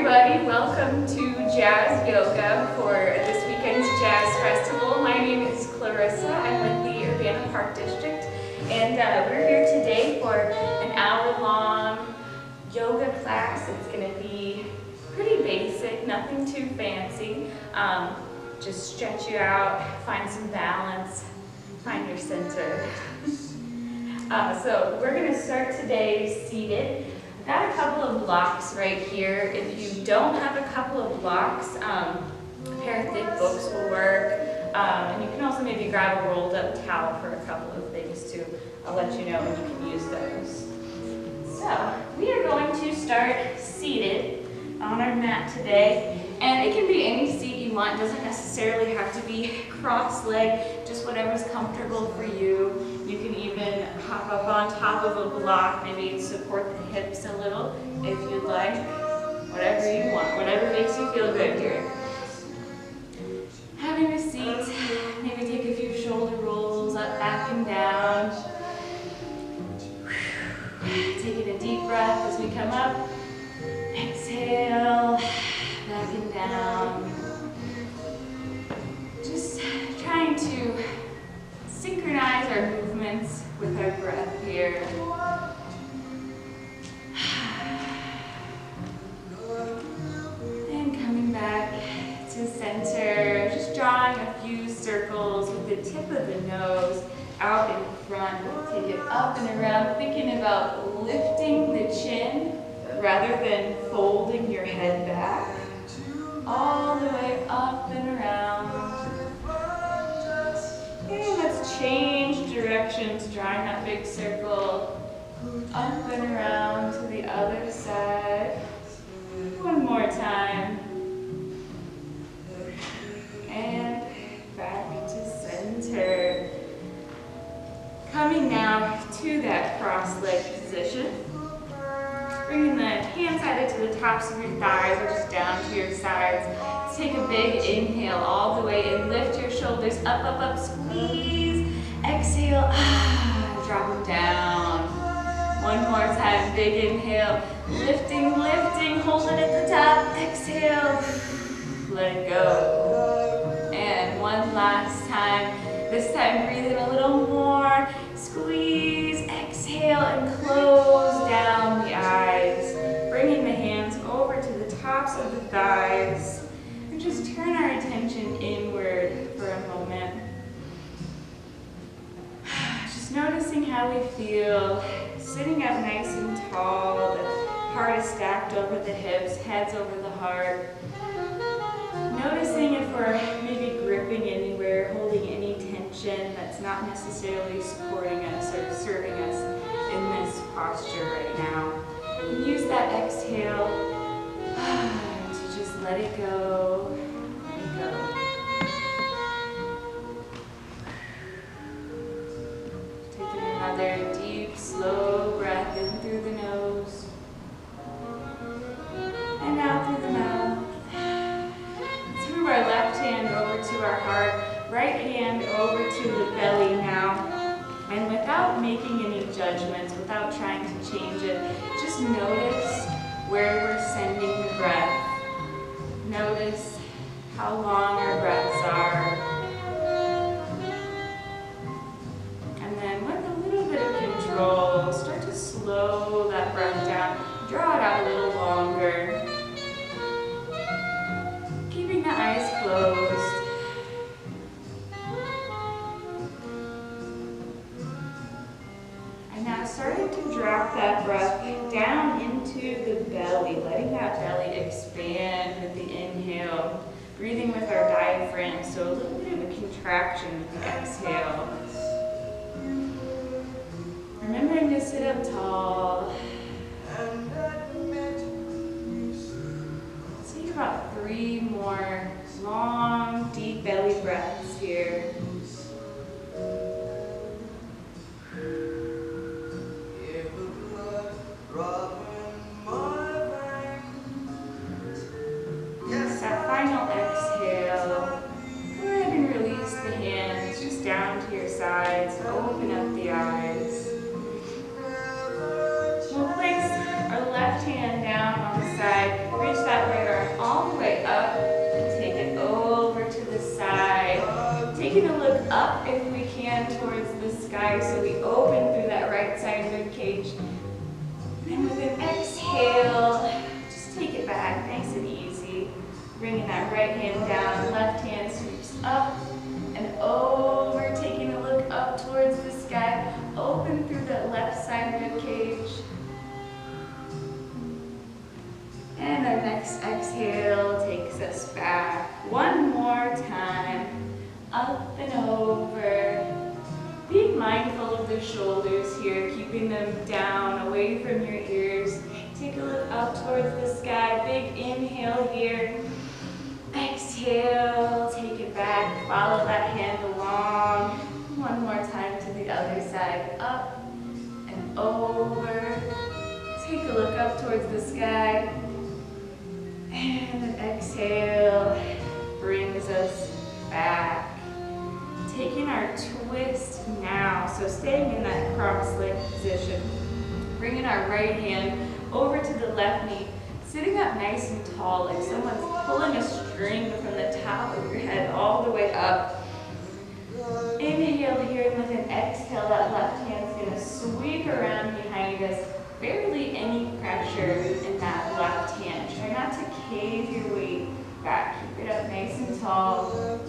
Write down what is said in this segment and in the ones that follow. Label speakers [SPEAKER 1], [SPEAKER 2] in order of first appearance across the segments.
[SPEAKER 1] everybody, welcome to Jazz Yoga for this weekend's Jazz Festival. My name is Clarissa. I'm with the Urbana Park District, and we're here today for an hour-long yoga class. It's going to be pretty basic, nothing too fancy. Just stretch you out, find some balance, find your center. So we're going to start today seated. I've got a couple of blocks right here. If you don't have a couple of blocks, a pair of thick books will work. And you can also maybe grab a rolled up towel for a couple of things too. I'll let you know when you can use those. So we are going to start seated on our mat today. And it can be any seat you want. It doesn't necessarily have to be cross-legged, just whatever's comfortable for you. You can even hop up on top of a block, maybe support the hips a little if you'd like. Whatever you want, whatever makes you feel good here. Having a seat, maybe take a few shoulder rolls up, back and down. Taking a deep breath as we come up. Exhale, back and down. Just trying to synchronize our movements with our breath here. And coming back to center, just drawing a few circles with the tip of the nose out in front. Take it up and around, thinking about lifting the chin rather than folding your head back. All the way up and around. And let's change directions, drawing that big circle up and around to the other side. One more time. And back to center. Coming now to that cross-legged position. Bringing the hands either to the tops of your thighs or just down to your sides. Let's take a big inhale all the way and lift your shoulders up, up, up, squeeze. Exhale, drop them down. One more time, big inhale. Lifting, lifting, hold it at the top. Exhale, let it go. And one last time. This time, breathe in a little more. Squeeze, exhale, and close down the eyes. Bringing the hands over to the tops of the thighs. And just turn our attention inward for a moment. Just noticing how we feel. Sitting up nice and tall. The heart is stacked over the hips, head's over the heart. Noticing if we're maybe gripping anywhere, holding any tension that's not necessarily supporting us or serving us in this posture right now. And use that exhale to just let it go, let it go. Taking another deep, slow breath in through the nose and out through the mouth. Move our left hand over to our heart, right hand over to the belly now. And without making any judgments, without trying to change it, just notice where we're sending the breath. Notice how long our breaths are. And then with a little bit of control, start to slow that breath down. Draw it out a little longer. Keeping the eyes closed. And now starting to drop that breath down into the belly, letting that belly expand with the inhale. Breathing with our diaphragm, so a little bit of a contraction with the exhale. Remembering to sit up tall. Take about 3 more long, deep belly breaths here. Yes, that final exhale. Go ahead and release the hands just down to your sides. Open up the eyes. shoulders here, keeping them down, away from your ears. Take a look up towards the sky. Big inhale here. Exhale, take it back. Follow that hand along. One more time to the other side. Up and over. Take a look up towards the sky. And an exhale brings us back. Taking our twist now. So staying in that cross-leg position. Bringing our right hand over to the left knee. Sitting up nice and tall, like someone's pulling a string from the top of your head all the way up. Inhale here, and with an exhale, that left hand's gonna sweep around behind us. Barely any pressure in that left hand. Try not to cave your weight back. Keep it up nice and tall.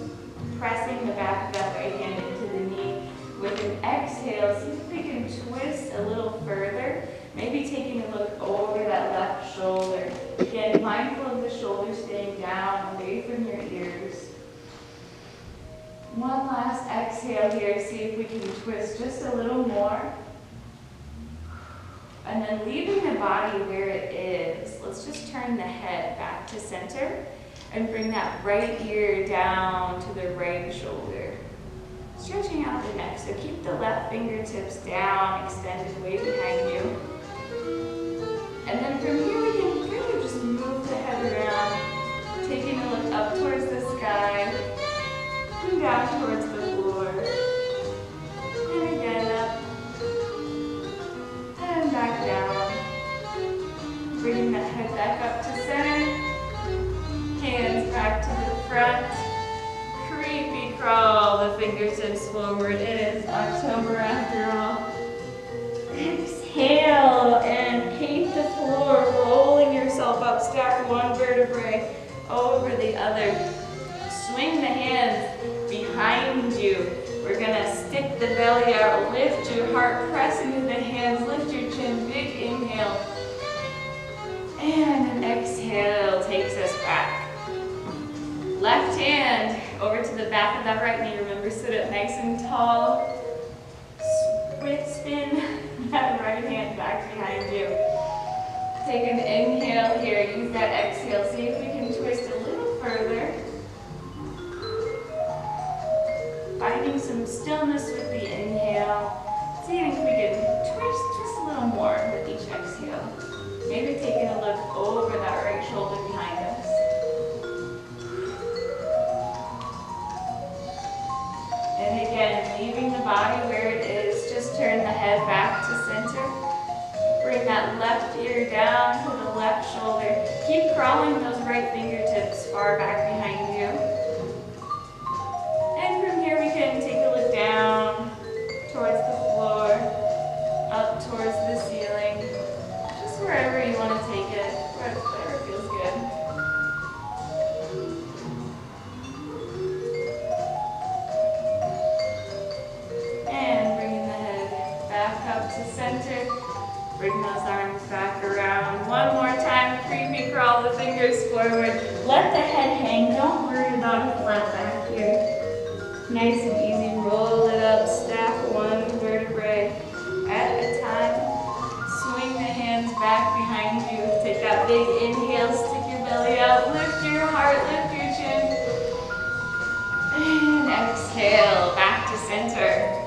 [SPEAKER 1] Pressing the back of that right hand into the knee. With an exhale, see if we can twist a little further. Maybe taking a look over that left shoulder. Again, mindful of the shoulder staying down, away from your ears. One last exhale here. See if we can twist just a little more. And then leaving the body where it is, let's just turn the head back to center and bring that right ear down to the right shoulder. Stretching out the neck, so keep the left fingertips down, extended way behind you. And then from here we can kind of just move the head around, taking a look up towards the sky, and down towards the floor. And again up, and back down. Bringing the head back up to center, hands back to the front. Creepy crawl the fingertips forward. It is October after all. Exhale and paint the floor, rolling yourself up. Stack one vertebrae over the other. Swing the hands behind you. We're gonna stick the belly out, lift your heart, press into the hands, lift your chin, big inhale. And an exhale takes us back. Left hand over to the back of that right knee. Remember, sit up nice and tall. Spin that right hand back behind you. Take an inhale here. Use that exhale. See if we can twist a little further. Finding some stillness with the inhale. Seeing if we can twist just a little more with each exhale. Maybe taking a look over that right shoulder behind us. And again, leaving the body where it is, just turn the head back to center. Bring that left ear down to the left shoulder. Keep crawling those right fingertips far back behind you. And from here we can take a look down towards the floor, up towards the ceiling, just wherever you want to take it, wherever it feels good. And bringing the head back up to center. Bring those arms back around. One more time, creepy crawl the fingers forward. Let the head hang. Don't worry about a flat back here. Nice and easy. Roll it up. Stack one vertebrae at a time. Swing the hands back behind you. Take that big inhale. Stick your belly out. Lift your heart. Lift your chin. And exhale. Back to center.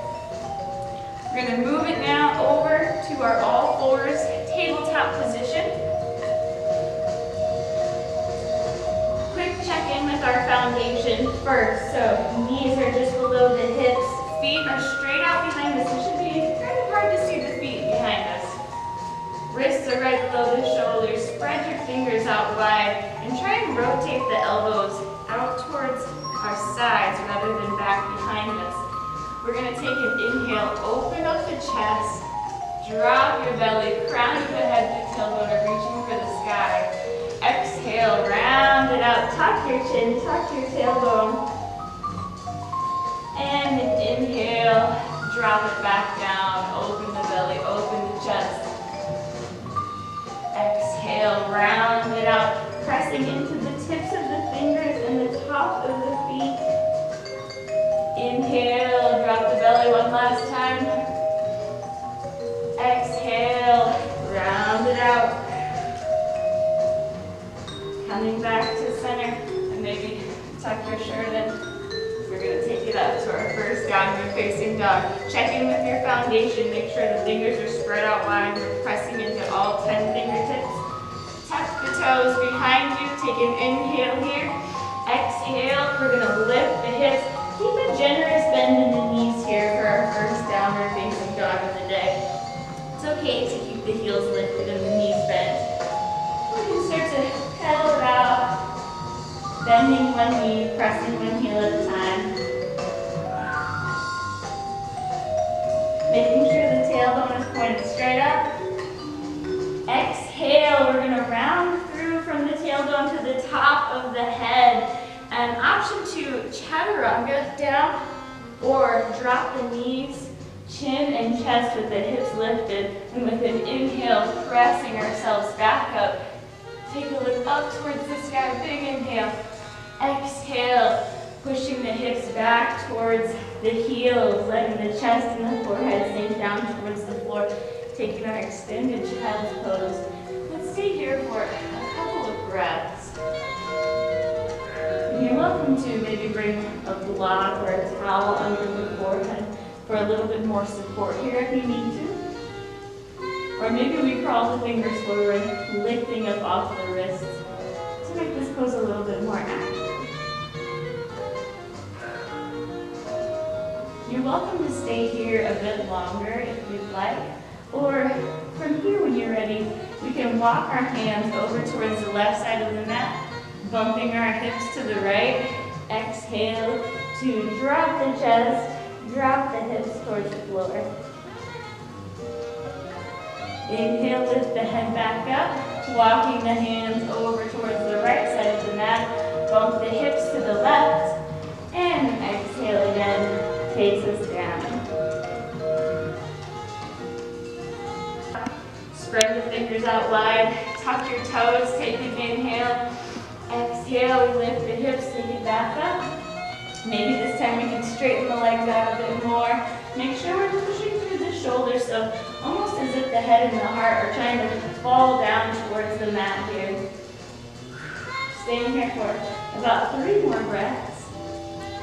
[SPEAKER 1] We're going to move it now over to our all fours tabletop position. Quick check-in with our foundation first. So knees are just below the hips. Feet are straight out behind us. It should be kind of hard to see the feet behind us. Wrists are right below the shoulders. Spread your fingers out wide and try and rotate the elbows out towards our sides rather than back behind us. We're going to take an inhale, open up the chest, drop your belly, crown of the head to tailbone, or reaching for the sky. Exhale, round it up, tuck your chin, tuck your tailbone. And inhale, drop it back down, open the belly, open the chest. Exhale, round it out, pressing into the tips of the fingers and the top of the feet. Inhale, drop the belly one last time. Coming back to center, and maybe tuck your shirt in. We're gonna take it up to our first downward facing dog. Check in with your foundation, make sure the fingers are spread out wide. We're pressing into all 10 fingertips. Tuck the toes behind you, take an inhale here. Exhale, we're gonna lift the hips. Keep a generous bend in the knees here for our first downward facing dog of the day. It's okay to keep the heels lifted and the knees bent. We can start to pedal it out, bending one knee, pressing one heel at a time. Making sure the tailbone is pointed straight up. Exhale, we're gonna round through from the tailbone to the top of the head. And option 2, chaturanga down, or drop the knees, chin and chest with the hips lifted, and with an inhale, pressing ourselves back up. Take a look up towards the sky, big inhale. Exhale, pushing the hips back towards the heels, letting the chest and the forehead sink down towards the floor, taking our extended child's pose. Let's stay here for a couple of breaths. You're welcome to maybe bring a block or a towel under the forehead for a little bit more support here if you need to. Or maybe we crawl the fingers forward, lifting up off the wrists to make this pose a little bit more active. You're welcome to stay here a bit longer if you'd like. Or from here when you're ready, we can walk our hands over towards the left side of the mat, bumping our hips to the right. Exhale to drop the chest, drop the hips towards the floor. Inhale, lift the head back up, walking the hands over towards the right side of the mat, bump the hips to the left, and exhale again, takes us down. Spread the fingers out wide, tuck your toes, take an inhale. Exhale, we lift the hips, take it back up. Maybe this time we can straighten the legs out a bit more. Make sure we're pushing through the shoulders, so almost as if the head and the heart are trying to fall down towards the mat here. Staying here for about 3 more breaths.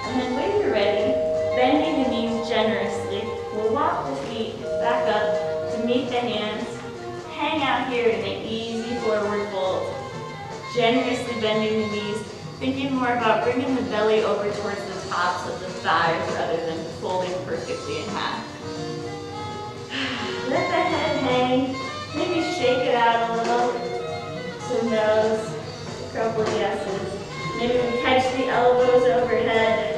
[SPEAKER 1] And then when you're ready, bending the knees generously, we'll walk the feet back up to meet the hands. Hang out here in an easy forward fold. Generously bending the knees, thinking more about bringing the belly over towards the tops of the thighs rather than folding perfectly in half. Let the head hang, maybe shake it out a little. Some no's, a couple of yeses. Maybe we catch the elbows overhead.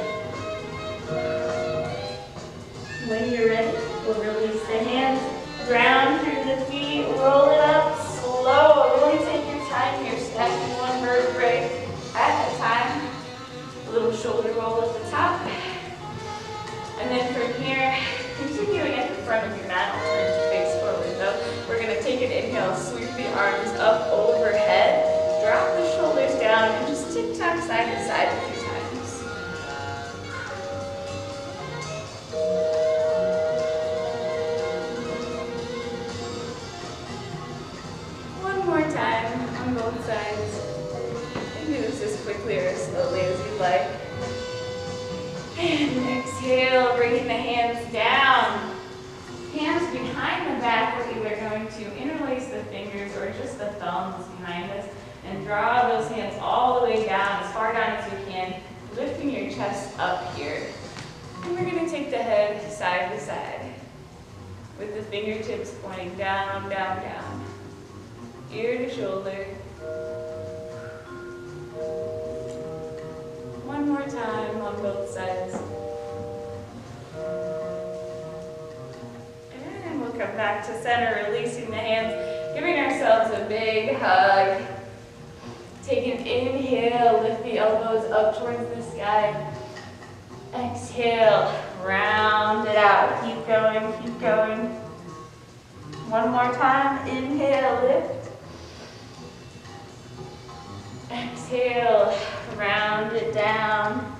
[SPEAKER 1] When you're ready, we'll release the hands, ground through the feet, roll it up, slow. Really take your time here, stacking one vertebrae at a time. A little shoulder roll at the top. And then from here, continuing at the front of your mat, I'll turn to face forward though. We're going to take an inhale, sweep the arms up overhead, drop the shoulders down, and just tick-tock side to side a few times. One more time on both sides. You can do this as quickly or as slowly as you'd like. And exhale, bringing the hands down. Hands behind the back, we're either going to interlace the fingers or just the thumbs behind us and draw those hands all the way down, as far down as you can, lifting your chest up here. And we're going to take the head side to side with the fingertips pointing down, down, down, ear to shoulder. One more time on both sides. And we'll come back to center, releasing the hands, giving ourselves a big hug. Take an inhale, lift the elbows up towards the sky. Exhale, round it out. Keep going, keep going. One more time, inhale, lift. Exhale, round it down.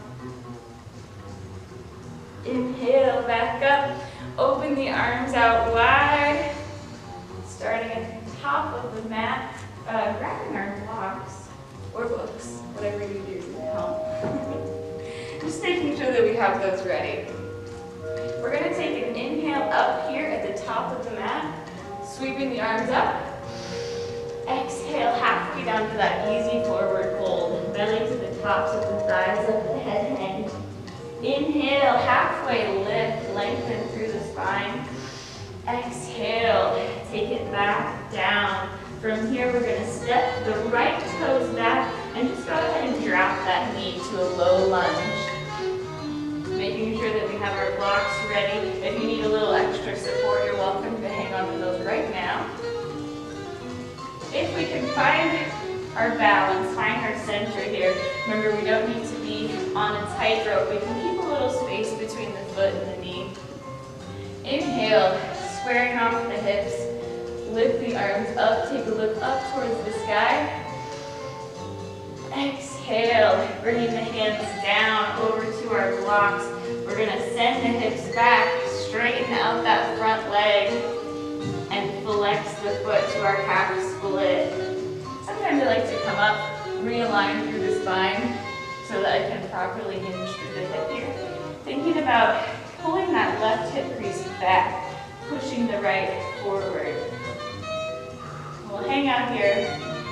[SPEAKER 1] Inhale, back up. Open the arms out wide. Starting at the top of the mat, grabbing our blocks or books, whatever you do at home. Just making sure that we have those ready. We're going to take an inhale up here at the top of the mat, sweeping the arms up. Exhale halfway down to that easy forward fold, belly to the tops of the thighs, let the head hang. Inhale, halfway lift, lengthen through the spine. Exhale, take it back down. From here, we're going to step the right toes back and just go ahead and drop that knee to a low lunge. Making sure that we have our blocks ready. If you need a little extra support, you're welcome to hang on to those right now. If we can find our balance, find our center here. Remember, we don't need to be on a tightrope. We can keep a little space between the foot and the knee. Inhale, squaring off the hips. Lift the arms up, take a look up towards the sky. Exhale, bringing the hands down over to our blocks. We're going to send the hips back, straighten out that front leg, and flex the foot to our half split. Sometimes I like to come up, realign through the spine so that I can properly hinge through the hip here. Thinking about pulling that left hip crease back, pushing the right forward. We'll hang out here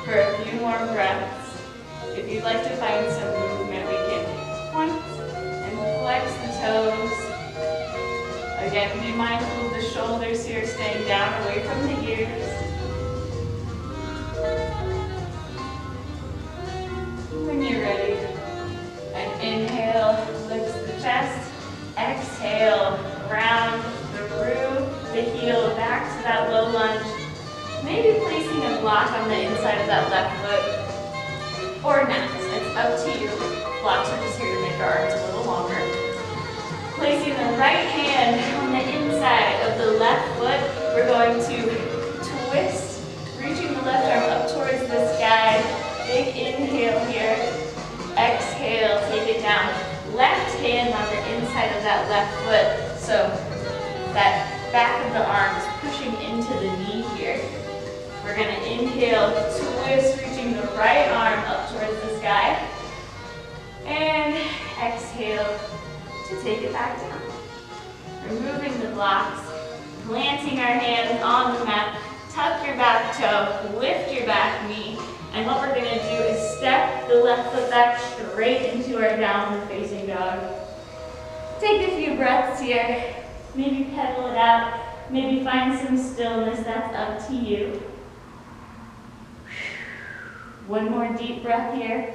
[SPEAKER 1] for a few more breaths. If you'd like to find some movement, we can point and flex the toes. Again, be mindful of the shoulders here, staying down away from the ears. When you're ready, an inhale lifts the chest. Exhale, round through the heel back to that low lunge. Maybe placing a block on the inside of that left foot, or not. It's up to you. Blocks are just here to make our arms a little longer. Placing the right hand on the inside of the left foot, we're going to twist, reaching the left arm up towards the sky. Big inhale here. Exhale, take it down. Left hand on the inside of that left foot. So that back of the arm is pushing into the knee here. We're going to inhale, twist, reaching the right arm up towards the sky. And exhale to take it back down. Removing the blocks, planting our hands on the mat. Tuck your back toe, lift your back knee. And what we're going to do is step the left foot back straight into our downward facing dog. Take a few breaths here. Maybe pedal it out. Maybe find some stillness. That's up to you. One more deep breath here.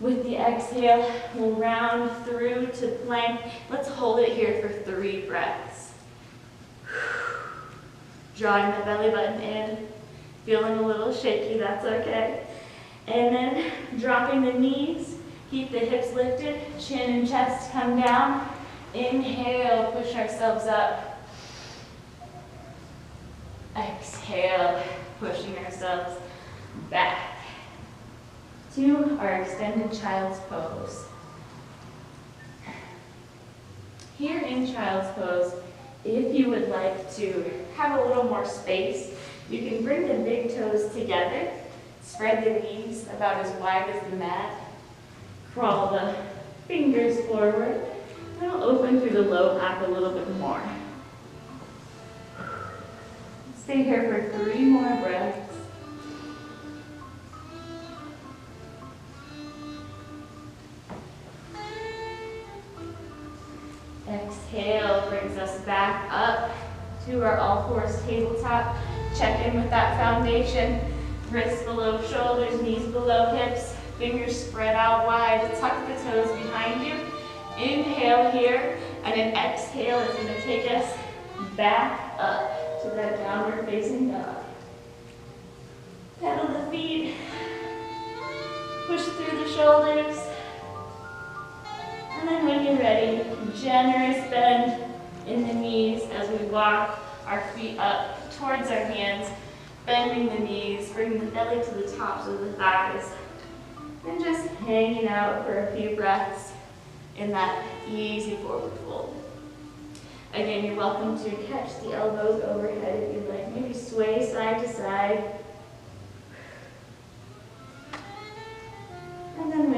[SPEAKER 1] With the exhale, we'll round through to plank. Let's hold it here for 3 breaths. Drawing the belly button in. Feeling a little shaky, that's okay. And then dropping the knees. Keep the hips lifted. Chin and chest come down. Inhale, push ourselves up. Exhale, pushing ourselves back to our extended child's pose. Here in child's pose, if you would like to have a little more space, you can bring the big toes together, spread the knees about as wide as the mat, crawl the fingers forward, and we'll open through the low back a little bit more. Stay here for 3 more breaths. Exhale brings us back up to our all-fours tabletop. Check in with that foundation. Wrists below shoulders, knees below hips, fingers spread out wide. Tuck the toes behind you. Inhale here, and an exhale is going to take us back up to that downward facing dog. Pedal the feet. Push through the shoulders. And then when you're ready, generous bend in the knees as we walk our feet up towards our hands, bending the knees, bringing the belly to the tops of the thighs, and just hanging out for a few breaths in that easy forward fold. Again, you're welcome to catch the elbows overhead if you'd like. Maybe sway side to side.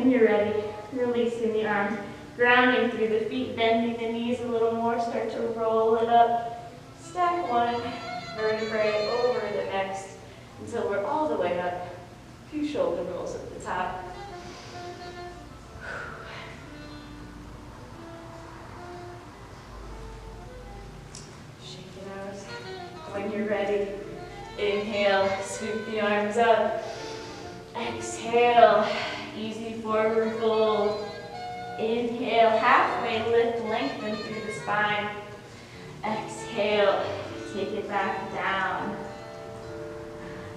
[SPEAKER 1] When you're ready, releasing the arms, grounding through the feet, bending the knees a little more, start to roll it up. Stack one vertebrae over the next until we're all the way up. A few shoulder rolls at the top. Shake it out. When you're ready, inhale, sweep the arms up. Exhale, easy forward fold. Inhale, halfway lift, lengthen through the spine. Exhale, take it back down.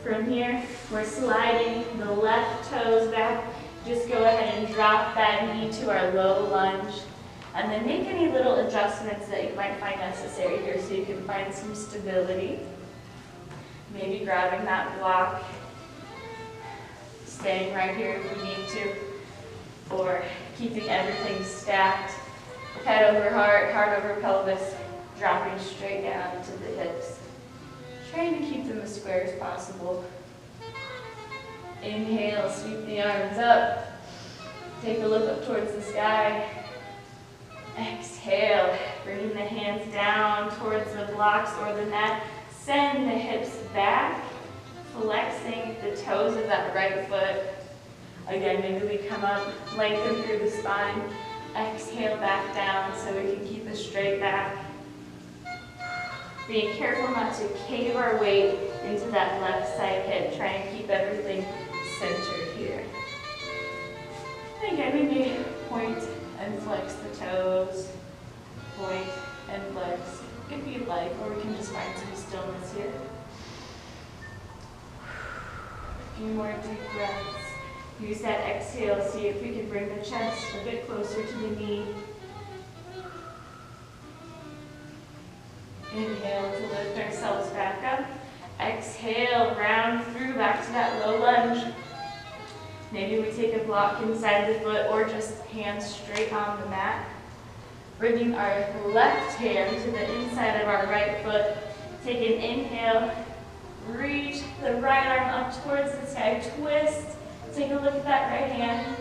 [SPEAKER 1] From here, we're sliding the left toes back. Just go ahead and drop that knee to our low lunge. And then make any little adjustments that you might find necessary here so you can find some stability. Maybe grabbing that block, staying right here if we need to, or keeping everything stacked. Head over heart, heart over pelvis, dropping straight down to the hips. Trying to keep them as square as possible. Inhale, sweep the arms up. Take a look up towards the sky. Exhale, bringing the hands down towards the blocks or the mat. Send the hips back, flexing the toes of that right foot. Again, maybe we come up, lengthen through the spine. Exhale back down so we can keep a straight back. Being careful not to cave our weight into that left side hip. Try and keep everything centered here. And again, we may point and flex the toes. Point and flex if you'd like, or we can just find some stillness here. A few more deep breaths. Use that exhale, see if we can bring the chest a bit closer to the knee. Inhale to lift ourselves back up. Exhale, round through back to that low lunge. Maybe we take a block inside the foot or just hands straight on the mat. Bringing our left hand to the inside of our right foot. Take an inhale, reach the right arm up towards the sky, twist. Take a look at that right hand.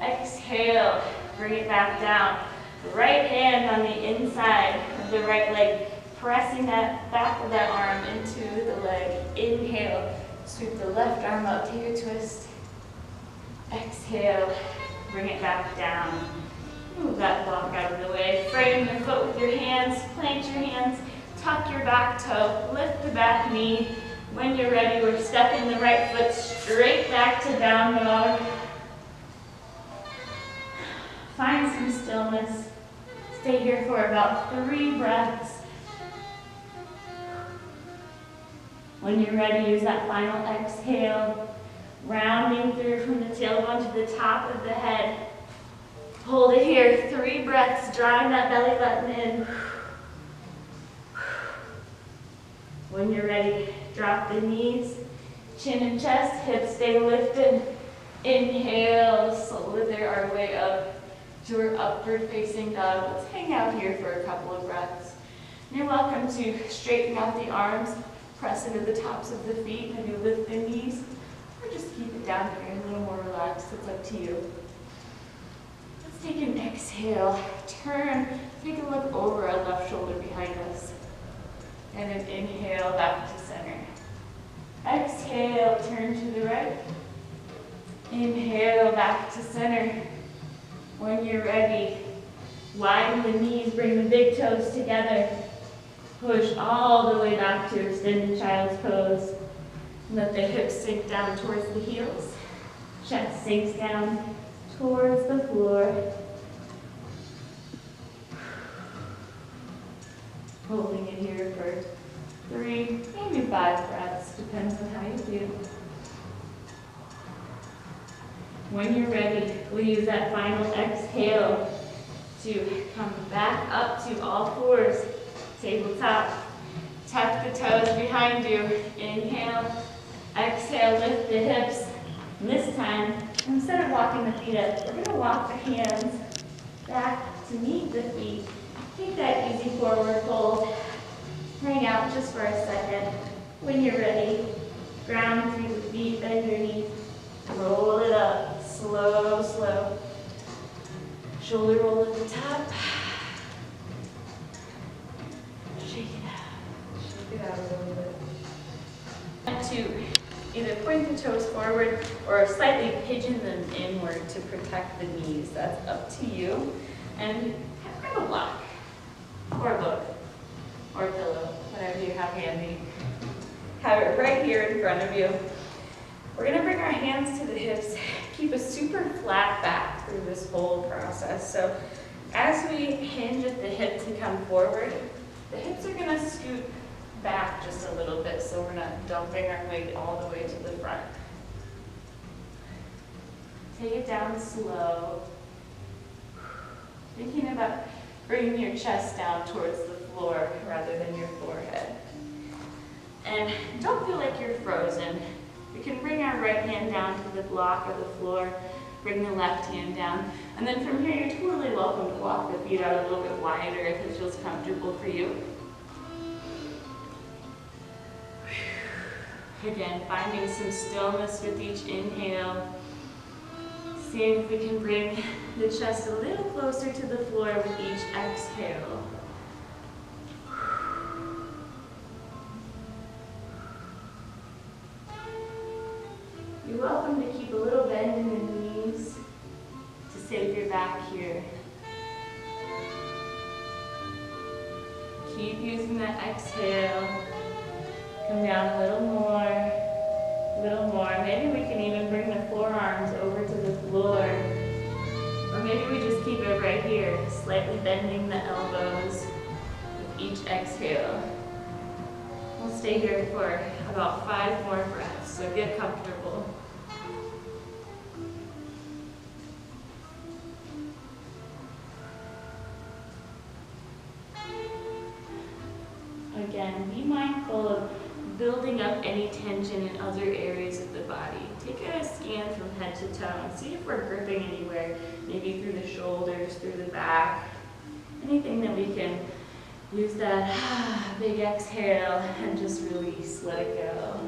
[SPEAKER 1] Exhale, bring it back down. Right hand on the inside of the right leg, pressing that back of that arm into the leg. Inhale, sweep the left arm up, take a twist. Exhale, bring it back down. Move that block out of the way. Frame your foot with your hands, plant your hands, tuck your back toe, lift the back knee. When you're ready, we're stepping the right foot straight back to down dog. Find some stillness. Stay here for about 3 breaths. When you're ready, use that final exhale, rounding through from the tailbone to the top of the head. Hold it here, 3 breaths, drawing that belly button in. When you're ready, drop the knees, chin and chest, hips stay lifted. Inhale, slither our way up to our upward facing dog. Let's hang out here for a couple of breaths. And you're welcome to straighten out the arms, press into the tops of the feet, maybe lift the knees, or just keep it down here and a little more relaxed. It's up to you. Let's take an exhale, turn, take a look over our left shoulder behind us. And an inhale back to center. Exhale, turn to the right. Inhale back to center. When you're ready, widen the knees, bring the big toes together. Push all the way back to extended child's pose. Let the hips sink down towards the heels. Chest sinks down towards the floor. Holding it here for 3, maybe 5 breaths, depends on how you feel. When you're ready, we'll use that final exhale to come back up to all fours, tabletop. Tuck the toes behind you. Inhale, exhale, lift the hips. And this time, instead of walking the feet up, we're going to walk the hands back to meet the feet. Take that easy forward fold. Hang out just for a second. When you're ready, ground through the feet, bend your knees, roll it up, slow forward or slightly pigeon them inward to protect the knees. That's up to you. And grab a block, or a book, or a pillow, whatever you have handy. Have it right here in front of you. We're gonna bring our hands to the hips, keep a super flat back through this whole process. So as we hinge at the hip to come forward, the hips are gonna scoot back just a little bit so we're not dumping our weight all the way to the front. Take it down slow. Thinking about bringing your chest down towards the floor rather than your forehead. And don't feel like you're frozen. We can bring our right hand down to the block or the floor, bring the left hand down, and then from here you're totally welcome to walk the feet out a little bit wider if it feels comfortable for you. Again, finding some stillness with each inhale. Seeing if we can bring the chest a little closer to the floor with each exhale. You're welcome to keep a little bend in the knees to save your back here. Keep using that exhale. Come down a little more, a little more. Maybe we can even bring the forearms over to the floor. Or maybe we just keep it right here, slightly bending the elbows with each exhale. We'll stay here for about 5 more breaths, so get comfortable. Again, be mindful of building up any tension in other areas of the body. Take a scan from head to toe and see if we're gripping anywhere, maybe through the shoulders, through the back. Anything that we can use that big exhale and just release, let it go.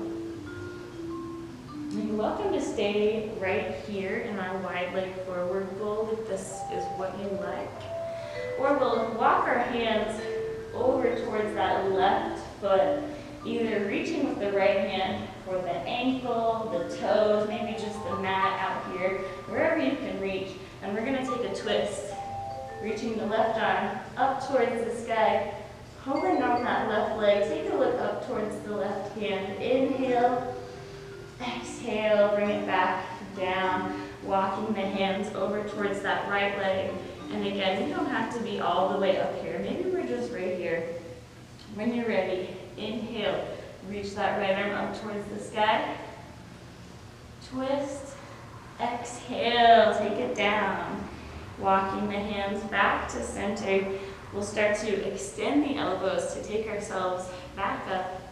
[SPEAKER 1] And you're welcome to stay right here in our wide leg forward fold if this is what you like. Or we'll walk our hands over towards that left foot, either reaching with the right hand for the ankle, the toes, maybe just the mat out here, wherever you can reach. And we're gonna take a twist, reaching the left arm up towards the sky, holding on that left leg. Take a look up towards the left hand. Inhale, exhale, bring it back down, walking the hands over towards that right leg. And again, you don't have to be all the way up here. Maybe we're just right here. When you're ready, inhale, reach that right arm up towards the sky. Twist, exhale, take it down. Walking the hands back to center. We'll start to extend the elbows to take ourselves back up.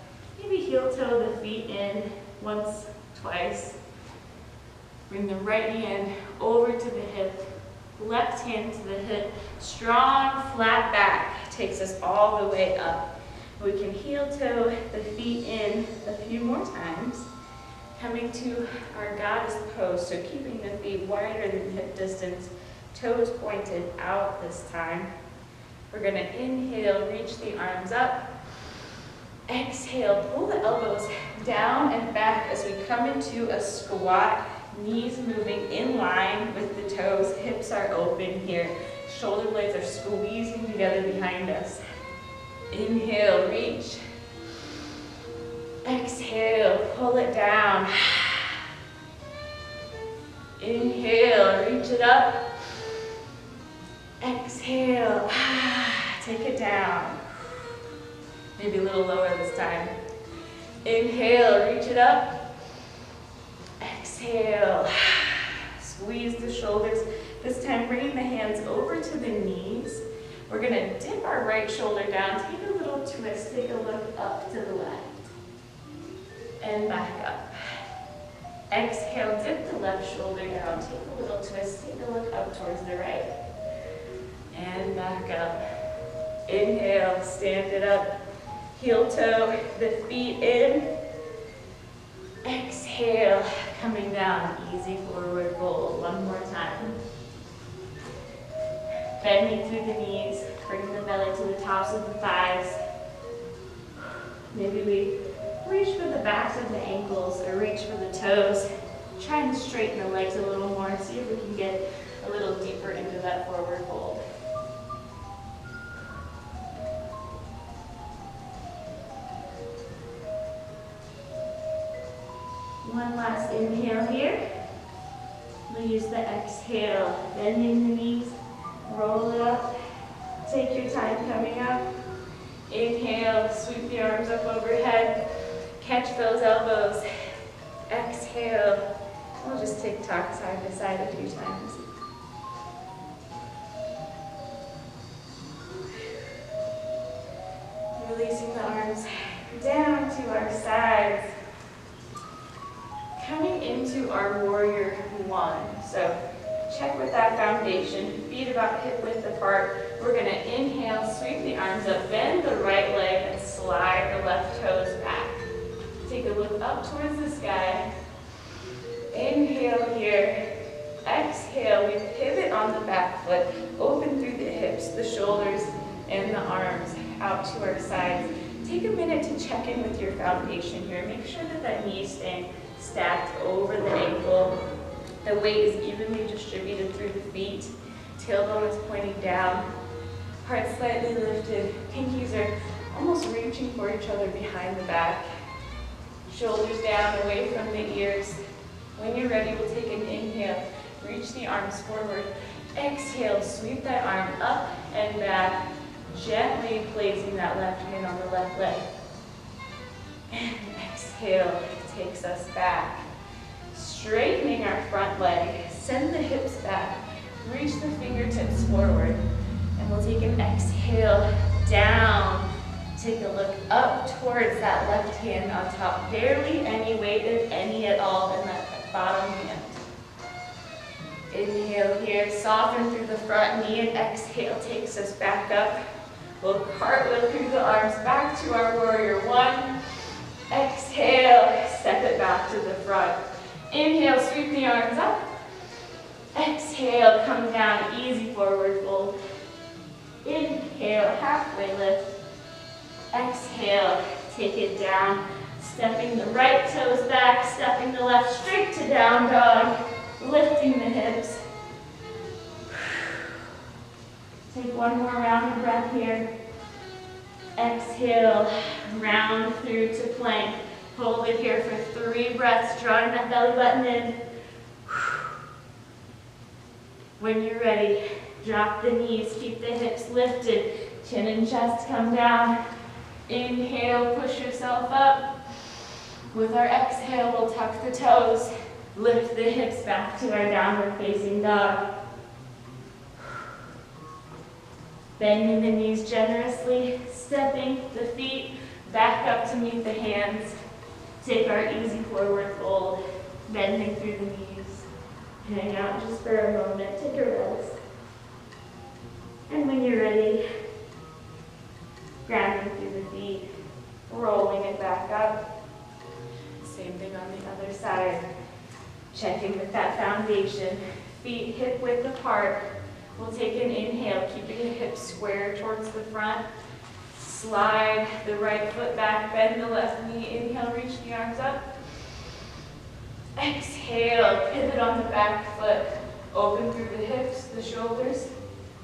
[SPEAKER 1] Maybe heel toe the feet in once, twice. Bring the right hand over to the hip. Left hand to the hip, strong flat back takes us all the way up. We can heel toe the feet in a few more times. Coming to our goddess pose, so keeping the feet wider than hip distance, toes pointed out this time. We're gonna inhale, reach the arms up. Exhale, pull the elbows down and back as we come into a squat. Knees moving in line with the toes, hips are open here. Shoulder blades are squeezing together behind us. Inhale, reach. Exhale, pull it down. Inhale, reach it up. Exhale, take it down. Maybe a little lower this time. Inhale, reach it up. Exhale, squeeze the shoulders. This time bringing the hands over to the knees. We're gonna dip our right shoulder down, take a little twist, take a look up to the left, and back up. Exhale, dip the left shoulder down, take a little twist, take a look up towards the right, and back up. Inhale, stand it up, heel toe the feet in. Exhale, coming down, easy forward fold. One more time. Bending through the knees, bringing the belly to the tops of the thighs. Maybe we reach for the backs of the ankles or reach for the toes. Try and straighten the legs a little more. See if we can get a little deeper into that forward fold. One last inhale here. We'll use the exhale, bending the knees, roll it up. Take your time coming up. Inhale, sweep the arms up overhead. Catch those elbows. Exhale. We'll just tick-tock side to side a few times. Releasing the arms down to our sides. Coming into our warrior one. So check with that foundation, feet about hip width apart. We're going to inhale, sweep the arms up, bend the right leg and slide the left toes back. Take a look up towards the sky. Inhale here. Exhale, we pivot on the back foot, open through the hips, the shoulders, and the arms out to our sides. Take a minute to check in with your foundation here. Make sure that that knee is staying stacked over the ankle. The weight is evenly distributed through the feet. Tailbone is pointing down. Heart slightly lifted. Pinkies are almost reaching for each other behind the back. Shoulders down, away from the ears. When you're ready, we'll take an inhale. Reach the arms forward. Exhale, sweep that arm up and back, gently placing that left hand on the left leg. And exhale takes us back. Straightening our front leg, send the hips back, reach the fingertips forward, and we'll take an exhale down. Take a look up towards that left hand on top. Barely any weight, if any at all, in that bottom hand. Inhale here, soften through the front knee, and exhale takes us back up. We'll cartwheel through the arms back to our warrior one. Exhale, step it back to the front. Inhale, sweep the arms up. Exhale, come down, easy forward fold. Inhale, halfway lift. Exhale, take it down. Stepping the right toes back, stepping the left straight to down dog. Lifting the hips. Take one more round of breath here. Exhale, round through to plank. Hold it here for 3 breaths, drawing that belly button in. When you're ready, drop the knees, keep the hips lifted. Chin and chest come down. Inhale, push yourself up. With our exhale, we'll tuck the toes. Lift the hips back to our downward facing dog. Bending the knees generously, stepping the feet back up to meet the hands. Take our easy forward fold, bending through the knees. Hang out just for a moment, take a rest. And when you're ready, grounding through the feet, rolling it back up. Same thing on the other side. Checking with that foundation, feet hip width apart. We'll take an inhale, keeping the hips square towards the front. Slide the right foot back, bend the left knee. Inhale, reach the arms up. Exhale, pivot on the back foot. Open through the hips, the shoulders,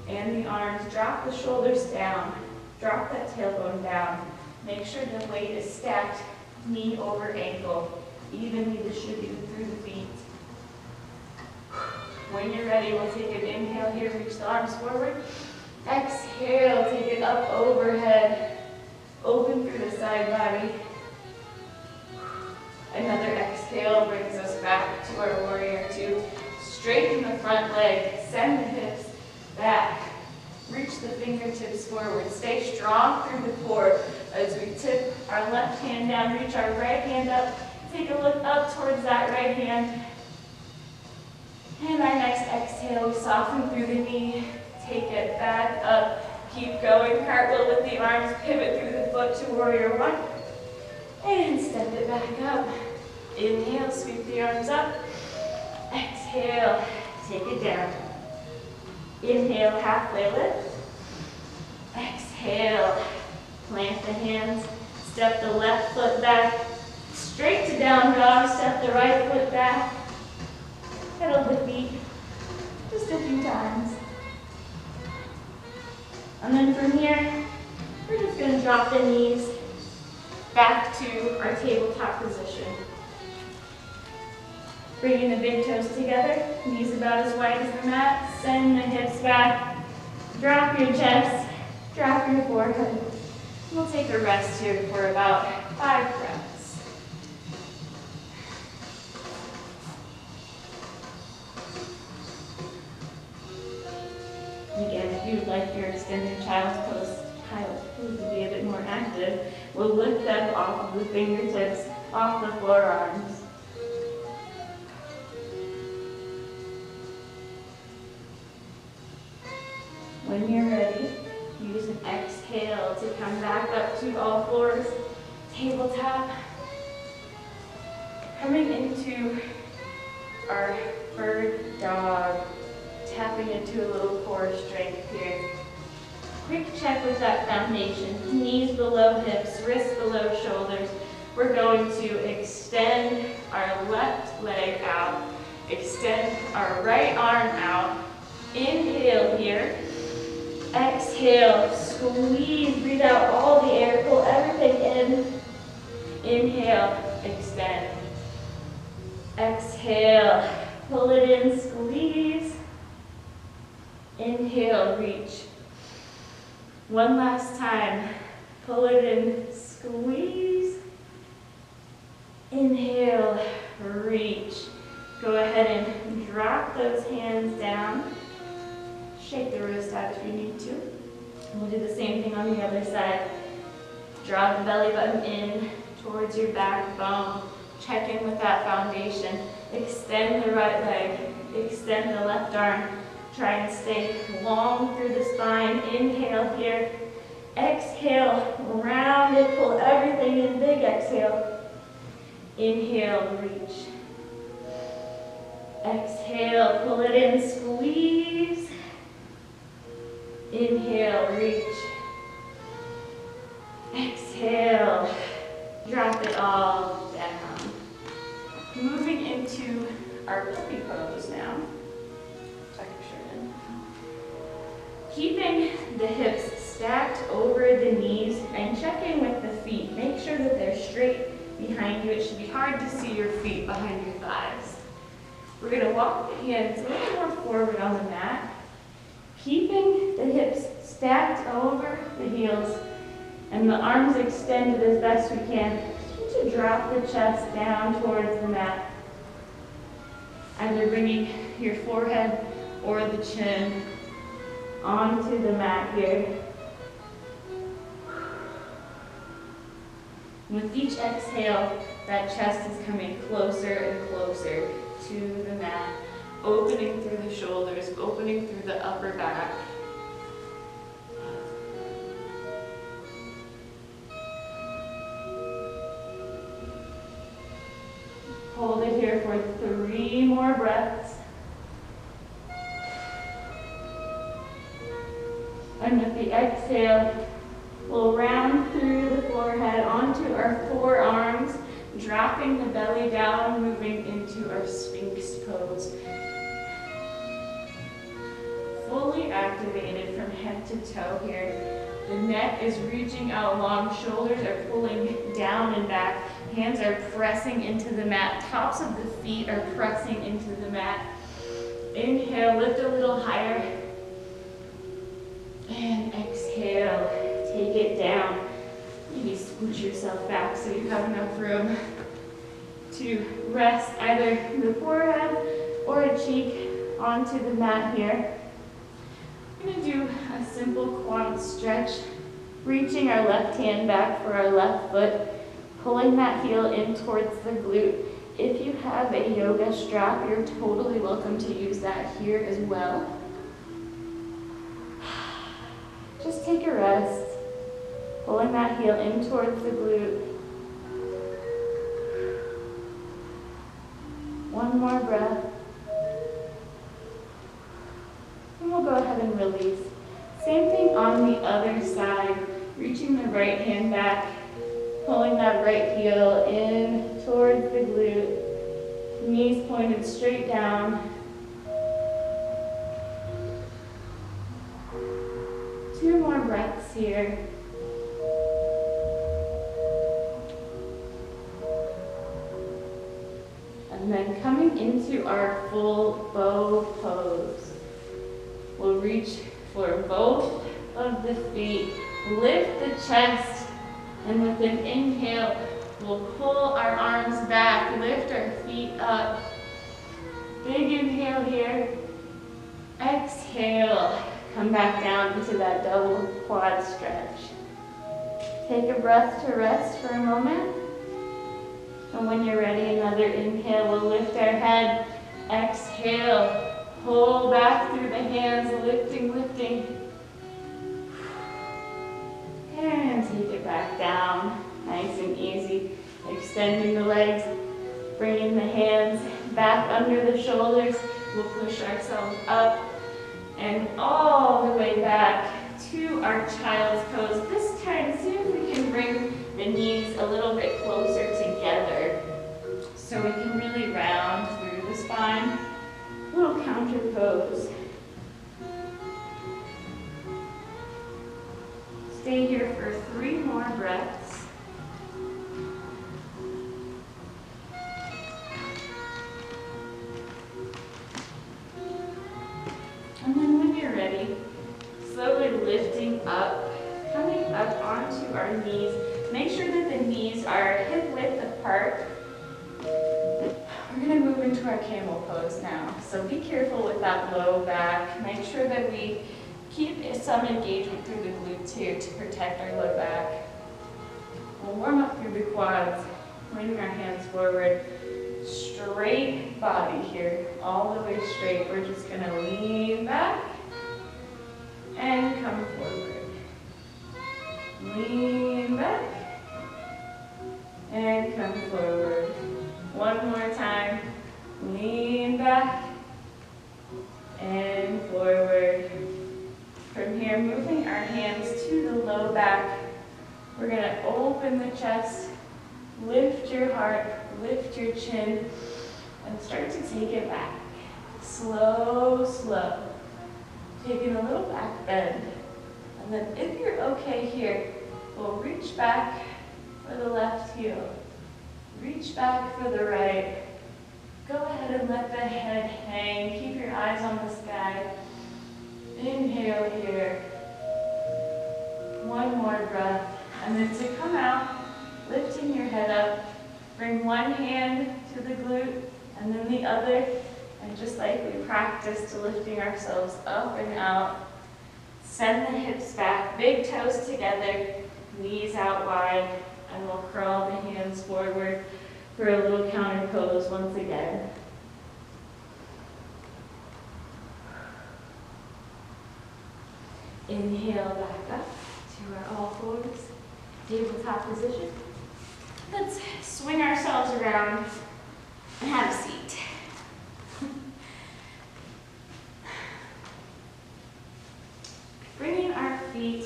[SPEAKER 1] and the arms. Drop the shoulders down. Drop that tailbone down. Make sure the weight is stacked, knee over ankle, evenly distributed through the feet. When you're ready, we'll take an inhale here, reach the arms forward. Exhale, take it up overhead. Open through the side body. Another exhale brings us back to our warrior two. Straighten the front leg, send the hips back. Reach the fingertips forward. Stay strong through the core as we tip our left hand down, reach our right hand up. Take a look up towards that right hand. And our next exhale, we soften through the knee, take it back up, keep going, cartwheel with the arms, pivot through the foot to warrior one, and step it back up. Inhale, sweep the arms up, exhale, take it down. Inhale, halfway lift, exhale, plant the hands, step the left foot back, straight to down dog, step the right foot back, then from here, we're just going to drop the knees back to our tabletop position. Bringing the big toes together, knees about as wide as the mat, send the hips back, drop your chest, drop your forehead. We'll take a rest here for about 5 breaths. Again, if you would like your extended child's pose to be a bit more active, we'll lift up off of the fingertips, off the forearms. When you're ready, use an exhale to come back up to all fours, tabletop. Coming into our bird dog, tapping into a little core strength here. Quick check with that foundation. Knees below hips, wrists below shoulders. We're going to extend our left leg out, extend our right arm out. Inhale here. Exhale, squeeze, breathe out all the air, pull everything in. Inhale, extend. Exhale, pull it in, squeeze. Inhale, reach. One last time, pull it in, squeeze. Inhale, reach. Go ahead and drop those hands down. Shake the wrist out if you need to. We'll do the same thing on the other side. Draw the belly button in towards your backbone. Check in with that foundation. Extend the right leg. Extend the left arm. Try and stay long through the spine. Inhale here. Exhale, round it, pull everything in. Big exhale. Inhale, reach. Exhale, pull it in, squeeze. Inhale, reach. Exhale, drop it all down. Moving into our puppy pose now. Tuck your shirt in. Keeping the hips stacked over the knees and checking with the feet. Make sure that they're straight behind you. It should be hard to see your feet behind your thighs. We're going to walk the hands a little more forward on the mat. Keeping the hips stacked over the heels and the arms extended as best we can to drop the chest down towards the mat. Either bringing your forehead or the chin onto the mat here. With each exhale, that chest is coming closer and closer to the mat. Opening through the shoulders, opening through the upper back. Hold it here for 3 more breaths. And with the exhale, we'll round through the forehead onto our forearms, dropping the belly down, moving into our Sphinx pose. Fully activated from head to toe here. The neck is reaching out long, shoulders are pulling down and back, hands are pressing into the mat, tops of the feet are pressing into the mat. Inhale, lift a little higher. And exhale, take it down. Maybe scooch yourself back so you have enough room to rest either the forehead or a cheek onto the mat here. We're going to do a simple quad stretch, reaching our left hand back for our left foot, pulling that heel in towards the glute. If you have a yoga strap, you're totally welcome to use that here as well. Just take a rest, pulling that heel in towards the glute. One more breath. And we'll go ahead and release. Same thing on the other side. Reaching the right hand back, pulling that right heel in towards the glute. Knees pointed straight down. 2 more breaths here. And then coming into our full bow pose. We'll reach for both of the feet, lift the chest, and with an inhale, we'll pull our arms back, lift our feet up. Big inhale here. Exhale, come back down into that double quad stretch. Take a breath to rest for a moment. And when you're ready, another inhale, we'll lift our head. Exhale. Pull back through the hands, lifting, lifting. And take it back down, nice and easy. Extending the legs, bringing the hands back under the shoulders. We'll push ourselves up and all the way back to our child's pose. This time, see if we can bring the knees a little bit closer together so we can really round through the spine. Little counter pose. Stay here for 3 more breaths. And then when you're ready, slowly lifting up, coming up onto our knees. Make sure that the knees are hip width apart. We're going to move into our camel pose now. So be careful with that low back. Make sure that we keep some engagement through the glutes here to protect our low back. We'll warm up through the quads, bring our hands forward. Straight body here, all the way straight. We're just going to lean back and come forward. Lean back and come forward. One more time. Lean back and forward. From here, moving our hands to the low back. We're going to open the chest, lift your heart, lift your chin, and start to take it back. Slow, slow. Taking a little back bend. And then if you're okay here, we'll reach back for the left heel. Reach back for the right. Go ahead and let the head hang. Keep your eyes on the sky. Inhale here. One more breath. And then to come out, lifting your head up. Bring one hand to the glute and then the other. And just like we practiced, lifting ourselves up and out. Send the hips back, big toes together, knees out wide. And we'll curl the hands forward for a little counter pose once again. Inhale back up to our all fours, tabletop position. Let's swing ourselves around and have a seat. Bringing our feet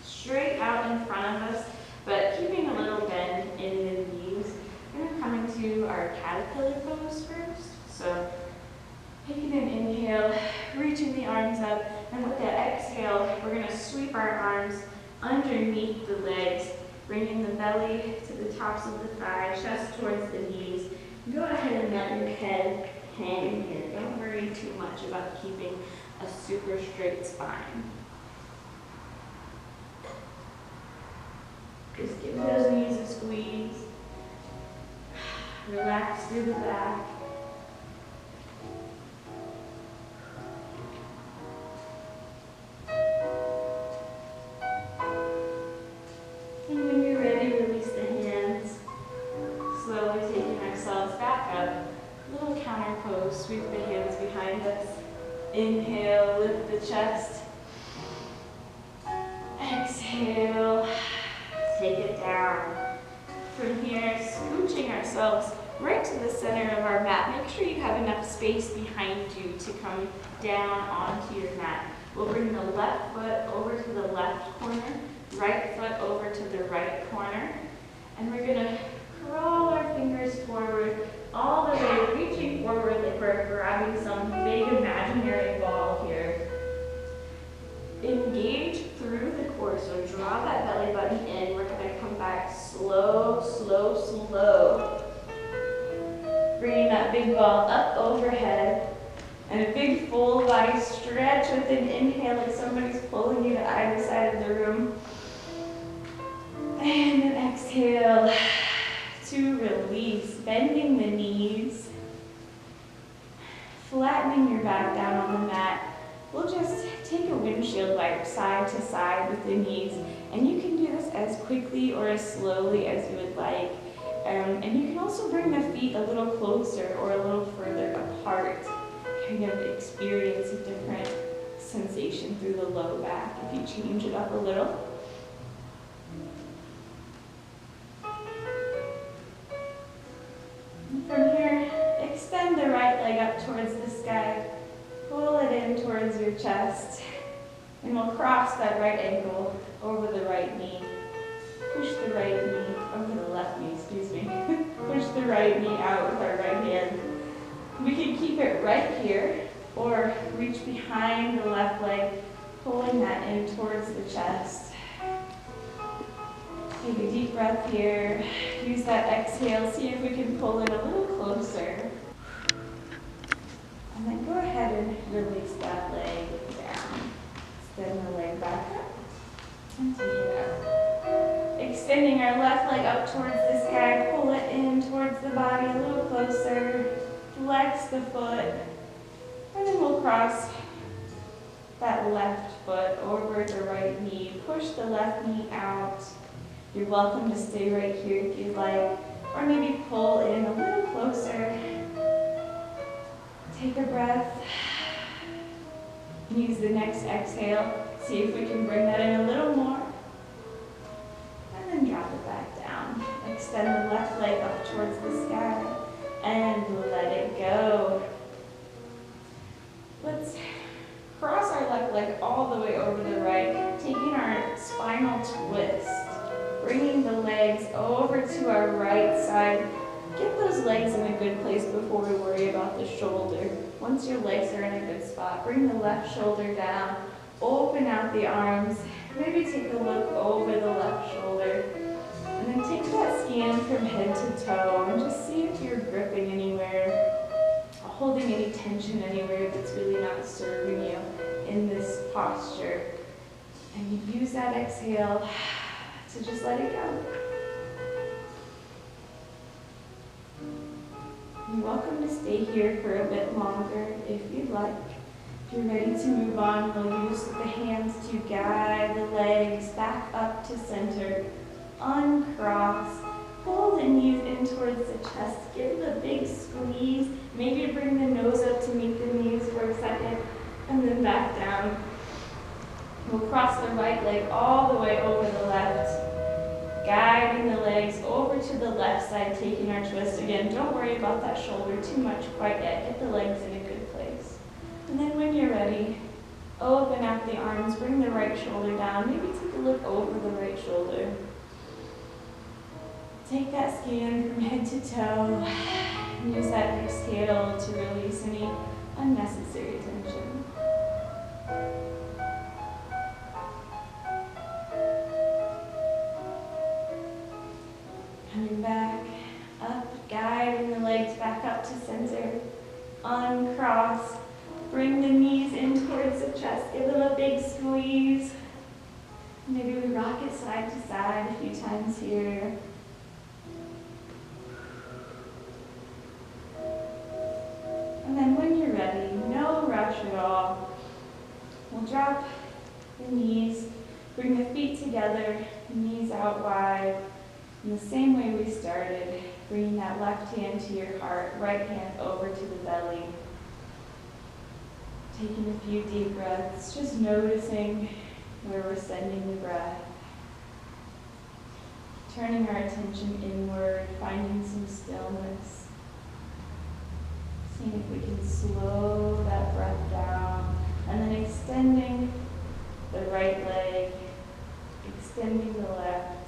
[SPEAKER 1] straight out in front of us, but keeping a little bend in the knees. We're going to come into our caterpillar pose first. So taking an inhale, reaching the arms up, and with that exhale, we're going to sweep our arms underneath the legs, bringing the belly to the tops of the thighs, chest towards the knees. Go ahead and let your head hang here. Don't worry too much about keeping a super straight spine. Just give those knees a squeeze. Relax through the back. And when you're ready, release the hands. Slowly taking ourselves back up. Little counter pose. Sweep the hands behind us. Inhale, lift the chest. Exhale. Take it down. From here, scooching ourselves right to the center of our mat. Make sure you have enough space behind you to come down onto your mat. We'll bring the left foot over to the left corner, right foot over to the right corner. And we're going to crawl our fingers forward, all the way, reaching forward like we're grabbing some big imaginary ball here. Engage through the core, so draw that belly button in. We're gonna come back slow, slow, slow. Bringing that big ball up overhead. And a big full body stretch with an inhale, like somebody's pulling you to either side of the room. And an exhale to release, bending the knees, flattening your back down on the mat. We'll just take a windshield wipe side to side with the knees, and you can do this as quickly or as slowly as you would like. And you can also bring the feet a little closer or a little further apart, kind of experience a different sensation through the low back if you change it up a little. And from here, extend the right leg up towards the sky. Pull it in towards your chest, and we'll cross that right ankle over the right knee. Push the right knee over the left knee, excuse me. Push the right knee out with our right hand. We can keep it right here, or reach behind the left leg, pulling that in towards the chest. Take a deep breath here. Use that exhale. See if we can pull it a little closer. And then go ahead and release that leg down. Extend the leg back up and take it out. Extending our left leg up towards the sky, pull it in towards the body a little closer. Flex the foot, and then we'll cross that left foot over the right knee. Push the left knee out. You're welcome to stay right here if you'd like, or maybe pull in a little closer. Take a breath. Use the next exhale. See if we can bring that in a little more. And then drop it back down. Extend the left leg up towards the sky and let it go. Let's cross our left leg all the way over the right, taking our spinal twist, bringing the legs over to our right side. Get those legs in a good place before we worry about the shoulder. Once your legs are in a good spot, bring the left shoulder down, open out the arms, maybe take a look over the left shoulder, and then take that scan from head to toe and just see if you're gripping anywhere, holding any tension anywhere that's really not serving you in this posture. And you use that exhale to just let it go. You're welcome to stay here for a bit longer if you'd like. If you're ready to move on, we'll use the hands to guide the legs back up to center. Uncross. Pull the knees in towards the chest. Give it a big squeeze. Maybe bring the nose up to meet the knees for a second, and then back down. We'll cross the right leg all the way over the left. Guiding the legs over to the left side, taking our twist. Again, don't worry about that shoulder too much quite yet. Get the legs in a good place. And then when you're ready, open out the arms, bring the right shoulder down. Maybe take a look over the right shoulder. Take that scan from head to toe. And use that exhale to release any unnecessary tension. Coming back up, guiding the legs back up to center. Uncross. Bring the knees in towards the chest. Give them a big squeeze. Maybe we rock it side to side a few times here. And then when you're ready, no rush at all. We'll drop the knees, bring the feet together, knees out wide. In the same way we started, bringing that left hand to your heart, right hand over to the belly. Taking a few deep breaths, just noticing where we're sending the breath. Turning our attention inward, finding some stillness. Seeing if we can slow that breath down, and then extending the right leg, extending the left.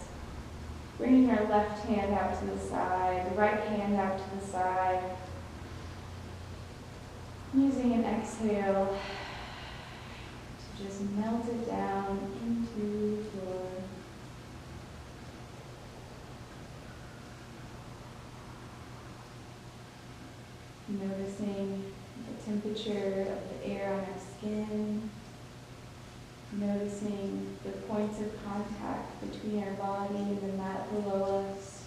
[SPEAKER 1] Bringing our left hand out to the side, the right hand out to the side. Using an exhale to Just melt it down into the floor. Noticing the temperature of the air on our skin. Noticing the points of contact between our body and the mat below us.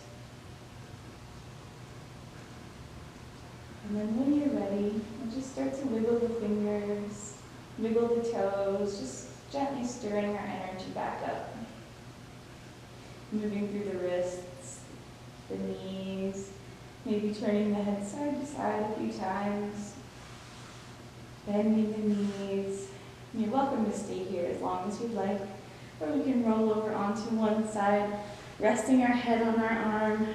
[SPEAKER 1] And then when you're ready, we'll just start to wiggle the fingers, wiggle the toes, just gently stirring our energy back up. Moving through the wrists, the knees, maybe turning the head side to side a few times, bending the knees. You're welcome to stay here as long as you'd like, or we can roll over onto one side, resting our head on our arm.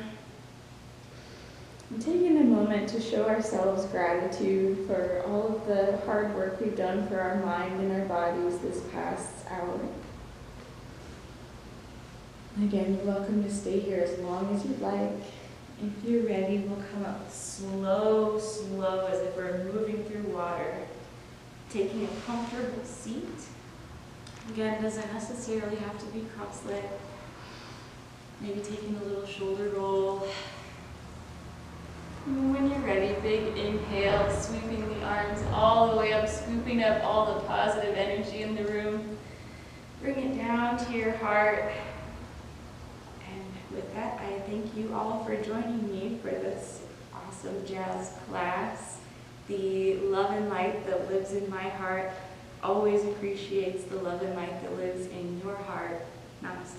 [SPEAKER 1] And taking a moment to show ourselves gratitude for all of the hard work we've done for our mind and our bodies this past hour. Again, you're welcome to stay here as long as you'd like. If you're ready, we'll come up slow, slow, as if we're moving through water. Taking a comfortable seat. Again, doesn't necessarily have to be cross-legged. Maybe taking a little shoulder roll. And when you're ready, big inhale, sweeping the arms all the way up, scooping up all the positive energy in the room. Bring it down to your heart. And with that, I thank you all for joining me for this awesome jazz class. The love and light that lives in my heart always appreciates the love and light that lives in your heart. Namaste.